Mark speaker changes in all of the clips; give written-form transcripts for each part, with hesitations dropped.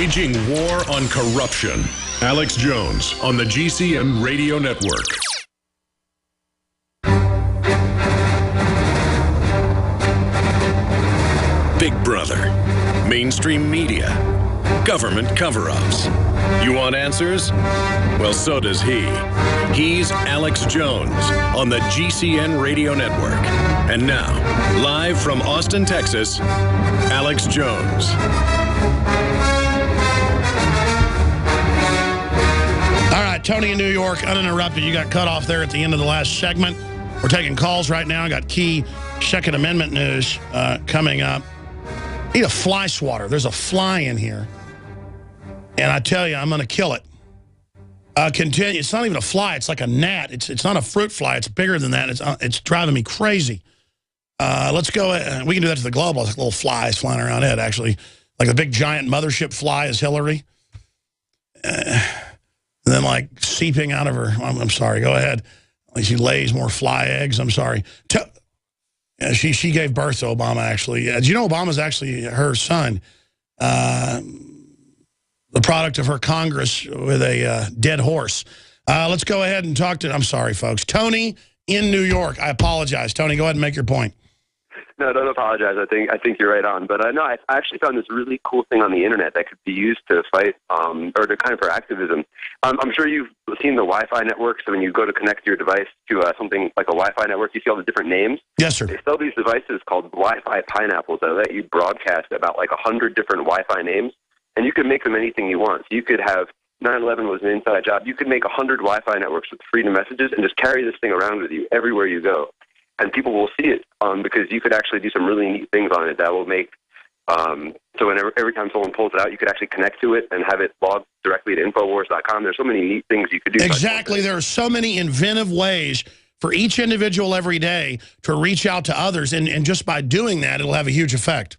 Speaker 1: Waging war on corruption. Alex Jones on the GCN Radio Network. Big Brother, mainstream media, government cover-ups. You want answers? Well, so does he. He's Alex Jones on the GCN Radio Network. And now, live from Austin, Texas, Alex Jones.
Speaker 2: All right, Tony in New York, uninterrupted. You got cut off there at the end of the last segment. We're taking calls right now. I got key Second Amendment news coming up. Need a fly swatter. There's a fly in here. And I tell you, I'm going to kill it. Continue. It's not even a fly. It's like a gnat. It's not a fruit fly. It's bigger than that. It's driving me crazy. Let's go. We can do that to the global. It's like little flies flying around it, actually. Like a big giant mothership fly is Hillary. And then like seeping out of her. I'm sorry. Go ahead. Like she lays more fly eggs. I'm sorry. She gave birth to Obama, actually. Do you know Obama's actually her son? The product of her Congress with a dead horse. Let's go ahead and talk to, I'm sorry, folks. Tony in New York. I apologize. Tony, go ahead and make your point.
Speaker 3: No, don't apologize. I think you're right on. But no, I actually found this really cool thing on the internet that could be used to fight or to kind of for activism. I'm sure you've seen the Wi-Fi network. So when you go to connect your device to something like a Wi-Fi network, you see all the different names.
Speaker 2: Yes, sir.
Speaker 3: They sell these devices called Wi-Fi pineapples that let you broadcast about like 100 different Wi-Fi names, and you can make them anything you want. So you could have 9/11 was an inside job. You could make 100 Wi-Fi networks with freedom messages and just carry this thing around with you everywhere you go. And people will see it because you could actually do some really neat things on it that will make so whenever every time someone pulls it out, you could actually connect to it and have it logged directly to Infowars.com. There's so many neat things you could do.
Speaker 2: Exactly. There are so many inventive ways for each individual every day to reach out to others. And just by doing that, it'll have a huge effect.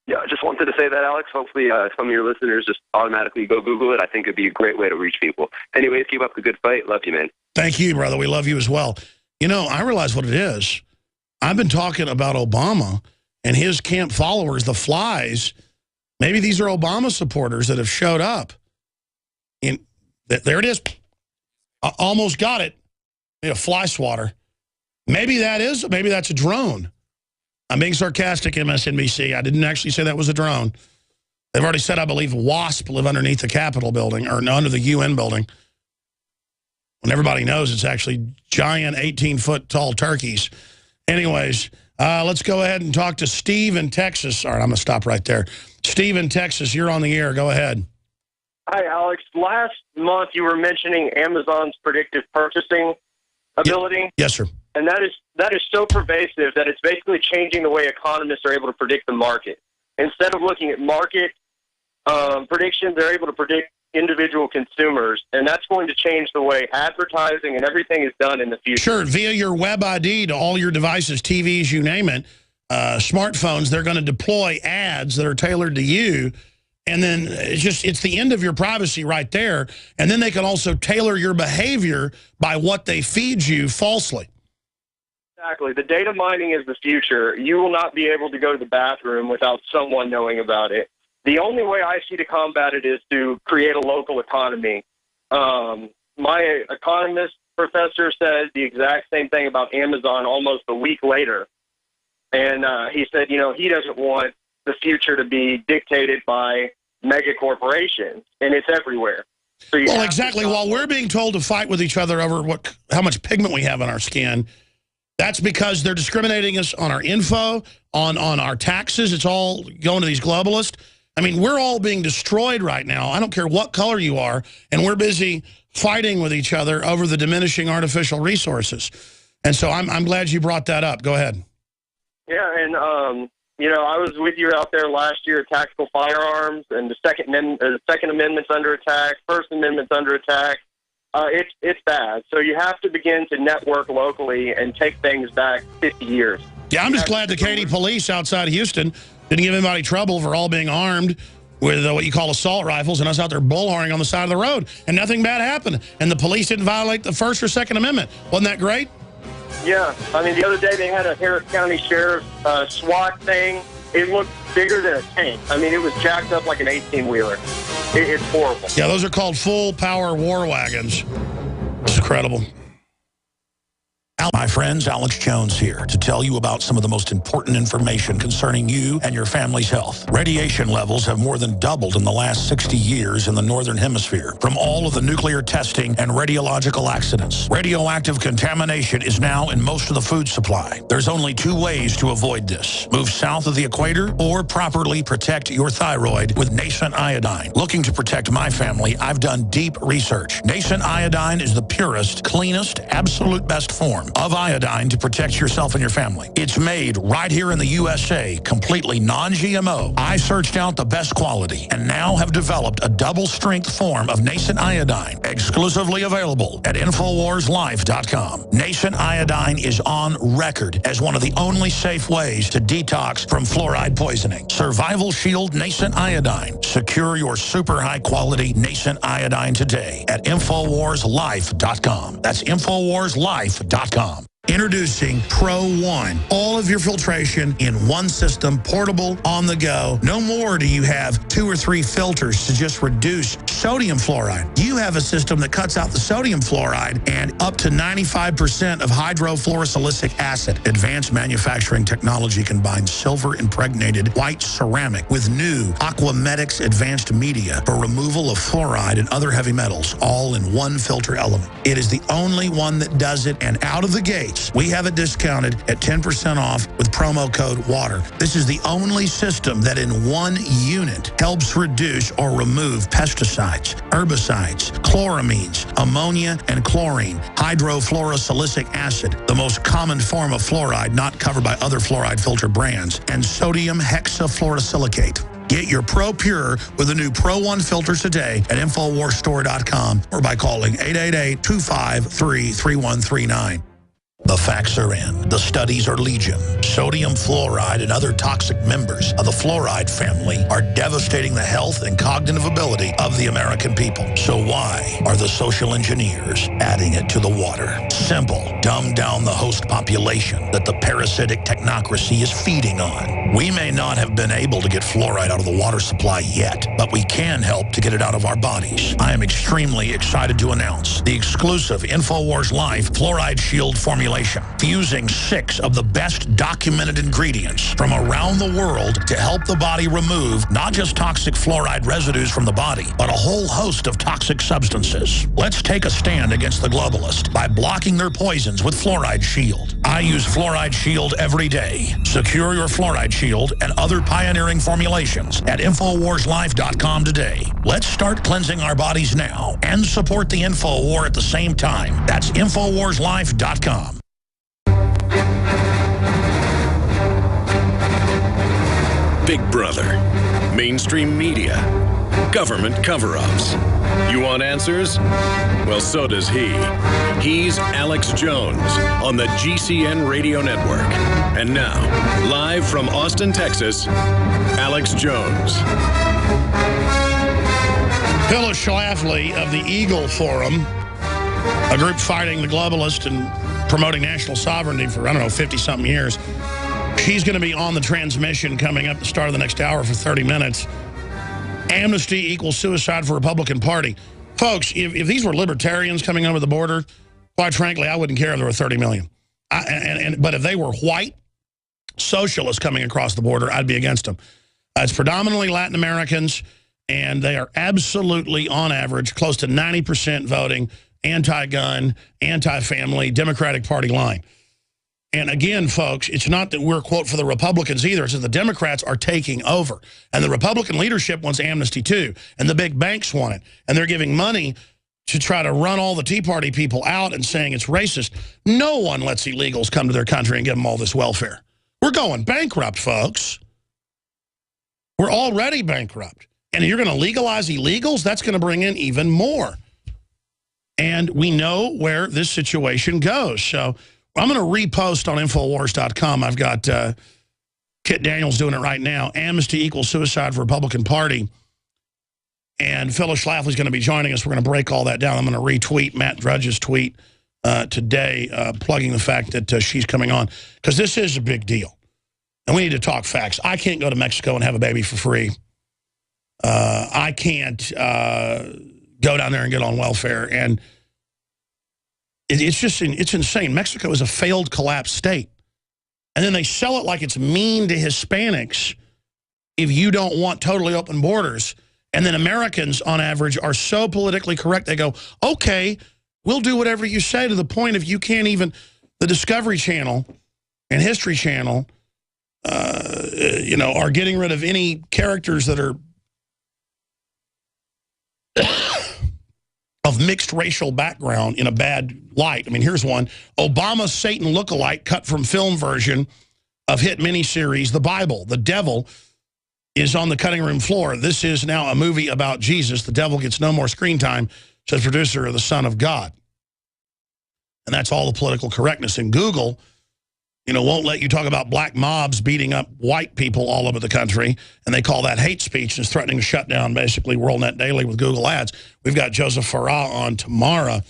Speaker 3: Yeah, I just wanted to say that, Alex. Hopefully some of your listeners just automatically go Google it. I think it'd be a great way to reach people. Anyways, keep up the good fight. Love you, man.
Speaker 2: Thank you, brother. We love you as well. You know, I realize what it is. I've been talking about Obama and his camp followers, the flies. Maybe these are Obama supporters that have showed up. And there it is. I almost got it. A fly swatter. Maybe that's a drone. I'm being sarcastic, MSNBC. I didn't actually say that was a drone. They've already said, I believe, WASP live underneath the Capitol building, or under the UN building. When everybody knows it's actually giant 18-foot tall turkeys. Anyways, let's go ahead and talk to Steve in Texas. All right, I'm going to stop right there. Steve in Texas, you're on the air. Go ahead.
Speaker 4: Hi, Alex. Last month you were mentioning Amazon's predictive purchasing ability.
Speaker 2: Yes, sir.
Speaker 4: And that is so pervasive that it's basically changing the way economists are able to predict the market. Instead of looking at market predictions, they're able to predict individual consumers, and that's going to change the way advertising and everything is done in the future. Sure,
Speaker 2: via your web ID to all your devices, TVs, you name it, smartphones, they're going to deploy ads that are tailored to you, and then it's the end of your privacy right there, and then they can also tailor your behavior by what they feed you falsely.
Speaker 4: Exactly. The data mining is the future. You will not be able to go to the bathroom without someone knowing about it. The only way I see to combat it is to create a local economy. My economist professor said the exact same thing about Amazon almost a week later. And he said, he doesn't want the future to be dictated by mega corporations, and it's everywhere. So
Speaker 2: well, exactly. While we're being told to fight with each other over how much pigment we have on our skin, that's because they're discriminating us on our info, on our taxes. It's all going to these globalists. I mean, we're all being destroyed right now. I don't care what color you are, and we're busy fighting with each other over the diminishing artificial resources. And so I'm glad you brought that up. Go ahead.
Speaker 4: Yeah, and, I was with you out there last year at Tactical Firearms, and the Second Amendment's under attack, First Amendment's under attack. It's bad. So you have to begin to network locally and take things back 50 years.
Speaker 2: Yeah, I'm just glad the Katy police outside Houston didn't give anybody trouble for all being armed with what you call assault rifles and us out there bullhorning on the side of the road. And nothing bad happened. And the police didn't violate the First or Second Amendment. Wasn't that great?
Speaker 4: Yeah. I mean, the other day they had a Harris County Sheriff SWAT thing It looked bigger than a tank. I mean, it was jacked up like an 18-wheeler. It's horrible.
Speaker 2: Yeah, those are called full-power war wagons. It's incredible.
Speaker 5: My friends, Alex Jones here to tell you about some of the most important information concerning you and your family's health. Radiation levels have more than doubled in the last 60 years in the Northern Hemisphere from all of the nuclear testing and radiological accidents. Radioactive contamination is now in most of the food supply. There's only 2 ways to avoid this. Move south of the equator or properly protect your thyroid with Nascent Iodine. Looking to protect my family, I've done deep research. Nascent Iodine is the purest, cleanest, absolute best form of iodine to protect yourself and your family. It's made right here in the USA, completely non-GMO. I searched out the best quality and now have developed a double-strength form of Nascent Iodine, exclusively available at InfoWarsLife.com. Nascent Iodine is on record as one of the only safe ways to detox from fluoride poisoning. Survival Shield Nascent Iodine. Secure your super high-quality Nascent Iodine today at InfoWarsLife.com. That's InfoWarsLife.com. Introducing Pro One. All of your filtration in one system, portable, on the go. No more do you have 2 or 3 filters to just reduce sodium fluoride. You have a system that cuts out the sodium fluoride and up to 95% of hydrofluorosilicic acid. Advanced manufacturing technology combines silver-impregnated white ceramic with new Aquamedics advanced media for removal of fluoride and other heavy metals, all in one filter element. It is the only one that does it, and out of the gates, we have it discounted at 10% off with promo code WATER. This is the only system that in one unit helps reduce or remove pesticides, herbicides, chloramines, ammonia, and chlorine, hydrofluorosilicic acid, the most common form of fluoride not covered by other fluoride filter brands, and sodium hexafluorosilicate. Get your Pro Pure with the new Pro One filters today at InfoWarsStore.com or by calling 888-253-3139. The facts are in. The studies are legion. Sodium fluoride and other toxic members of the fluoride family are devastating the health and cognitive ability of the American people. So why are the social engineers adding it to the water? Simple. Dumb down the host population that the parasitic technocracy is feeding on. We may not have been able to get fluoride out of the water supply yet, but we can help to get it out of our bodies. I am extremely excited to announce the exclusive InfoWars Life Fluoride Shield formulation, fusing 6 of the best documented ingredients from around the world to help the body remove not just toxic fluoride residues from the body, but a whole host of toxic substances. Let's take a stand against the globalists by blocking their poisons with Fluoride Shield. I use Fluoride Shield every day. Secure your Fluoride Shield and other pioneering formulations at InfoWarsLife.com today. Let's start cleansing our bodies now and support the InfoWar at the same time. That's InfoWarsLife.com.
Speaker 1: Big Brother, mainstream media, government cover-ups. You want answers? Well, so does he. He's Alex Jones on the GCN Radio Network. And now, live from Austin, Texas, Alex Jones.
Speaker 2: Phyllis Schlafly of the Eagle Forum, a group fighting the globalists and promoting national sovereignty for, 50-something years. She's going to be on the transmission coming up at the start of the next hour for 30 minutes. Amnesty equals suicide for Republican Party. Folks, if these were libertarians coming over the border, quite frankly, I wouldn't care if there were 30 million. But if they were white socialists coming across the border, I'd be against them. It's predominantly Latin Americans, and they are absolutely, on average, close to 90% voting anti-gun, anti-family, Democratic Party line. And again, folks, it's not that we're, quote, for the Republicans either. It's that the Democrats are taking over. And the Republican leadership wants amnesty too. And the big banks want it. And they're giving money to try to run all the Tea Party people out and saying it's racist. No one lets illegals come to their country and give them all this welfare. We're going bankrupt, folks. We're already bankrupt. And you're going to legalize illegals? That's going to bring in even more. And we know where this situation goes. So I'm going to repost on Infowars.com. I've got Kit Daniels doing it right now. Amnesty equals suicide for Republican Party. And Phyllis Schlafly's going to be joining us. We're going to break all that down. I'm going to retweet Matt Drudge's tweet today, plugging the fact that she's coming on. Because this is a big deal. And we need to talk facts. I can't go to Mexico and have a baby for free. I can't go down there and get on welfare. And it's insane. Mexico is a failed, collapsed state. And then they sell it like it's mean to Hispanics if you don't want totally open borders. And then Americans, on average, are so politically correct. They go, okay, we'll do whatever you say, to the point if you can't even, the Discovery Channel and History Channel, are getting rid of any characters that are of mixed racial background in a bad light. I mean, here's one. Obama's Satan lookalike cut from film version of hit miniseries The Bible. The devil is on the cutting room floor. This is now a movie about Jesus. The devil gets no more screen time, says producer of The Son of God. And that's all the political correctness. And Google, won't let you talk about black mobs beating up white people all over the country. And they call that hate speech and is threatening to shut down, basically, WorldNet Daily with Google Ads. We've got Joseph Farah on tomorrow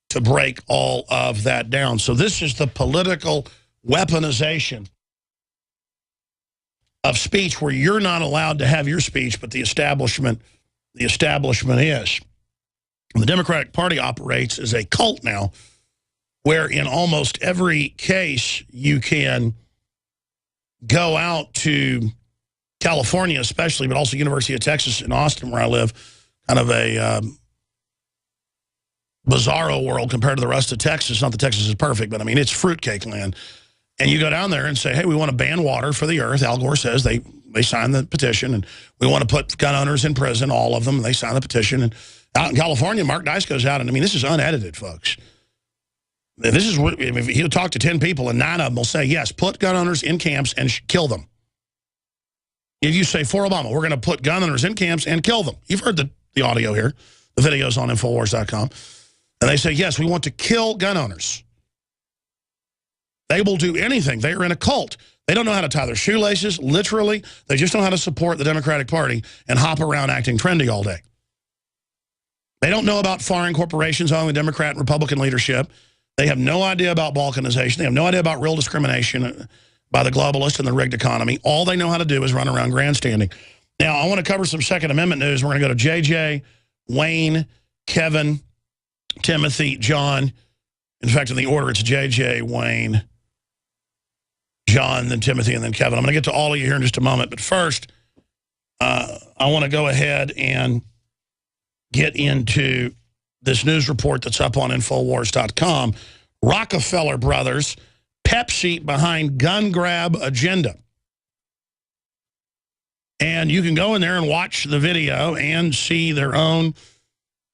Speaker 2: to break all of that down. So this is the political weaponization of speech, where you're not allowed to have your speech, but the establishment is. And the Democratic Party operates as a cult now, where in almost every case you can go out to California especially, but also University of Texas in Austin, where I live, kind of a bizarro world compared to the rest of Texas. Not that Texas is perfect, but I mean, it's fruitcake land. And you go down there and say, hey, we want to ban water for the earth. Al Gore says they signed the petition, and we want to put gun owners in prison, all of them, and they signed the petition. And out in California, Mark Dice goes out, and I mean, this is unedited, folks. This is what, if he'll talk to 10 people, and 9 of them will say, yes, put gun owners in camps and kill them. If you say, for Obama, we're going to put gun owners in camps and kill them. You've heard the audio here. The video's on Infowars.com. And they say, yes, we want to kill gun owners. They will do anything. They are in a cult. They don't know how to tie their shoelaces, literally. They just know how to support the Democratic Party and hop around acting trendy all day. They don't know about foreign corporations owning the Democrat and Republican leadership. They have no idea about balkanization. They have no idea about real discrimination by the globalists and the rigged economy. All they know how to do is run around grandstanding. Now, I want to cover some Second Amendment news. We're going to go to JJ, Wayne, Kevin, Timothy, John. In fact, in the order, it's JJ, Wayne, John, then Timothy, and then Kevin. I'm going to get to all of you here in just a moment. But first, I want to go ahead and get into this news report that's up on Infowars.com. Rockefeller Brothers, Pepsi behind gun grab agenda. And you can go in there and watch the video and see their own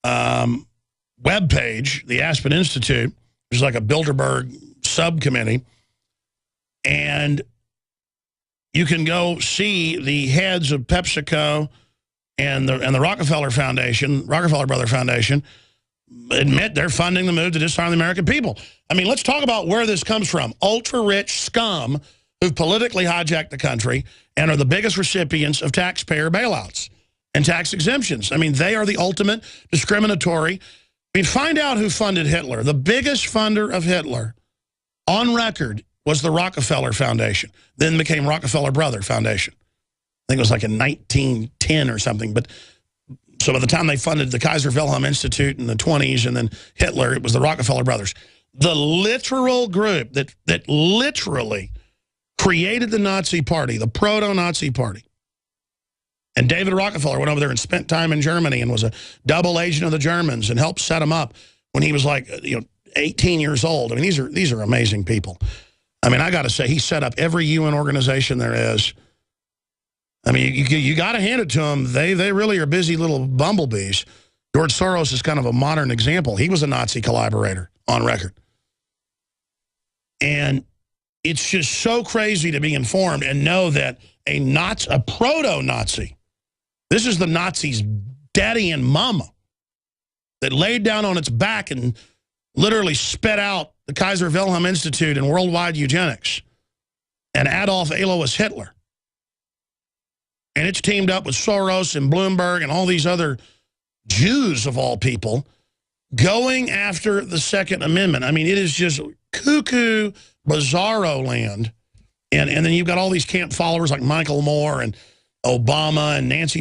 Speaker 2: webpage, the Aspen Institute, which is like a Bilderberg subcommittee. And you can go see the heads of PepsiCo and the Rockefeller Foundation, Rockefeller Brother Foundation, admit they're funding the move to disarm the American people. I mean, let's talk about where this comes from. Ultra-rich scum who've politically hijacked the country and are the biggest recipients of taxpayer bailouts and tax exemptions. I mean, they are the ultimate discriminatory. I mean, find out who funded Hitler. The biggest funder of Hitler on record was the Rockefeller Foundation, then became Rockefeller Brother Foundation. I think it was like in 1910 or something. But so by the time they funded the Kaiser Wilhelm Institute in the 20s and then Hitler, it was the Rockefeller Brothers. The literal group that literally created the Nazi Party, the proto-Nazi Party. And David Rockefeller went over there and spent time in Germany and was a double agent of the Germans and helped set them up when he was like 18 years old. I mean, these are amazing people. I mean, I got to say, he set up every UN organization there is. I mean, you got to hand it to them. They really are busy little bumblebees. George Soros is kind of a modern example. He was a Nazi collaborator on record. And it's just so crazy to be informed and know that a proto-Nazi, this is the Nazis' daddy and mama that laid down on its back and literally spit out the Kaiser Wilhelm Institute and worldwide eugenics and Adolf Alois Hitler. And it's teamed up with Soros and Bloomberg and all these other Jews of all people going after the Second Amendment. I mean, it is just cuckoo, bizarro land. And then you've got all these camp followers like Michael Moore and Obama and Nancy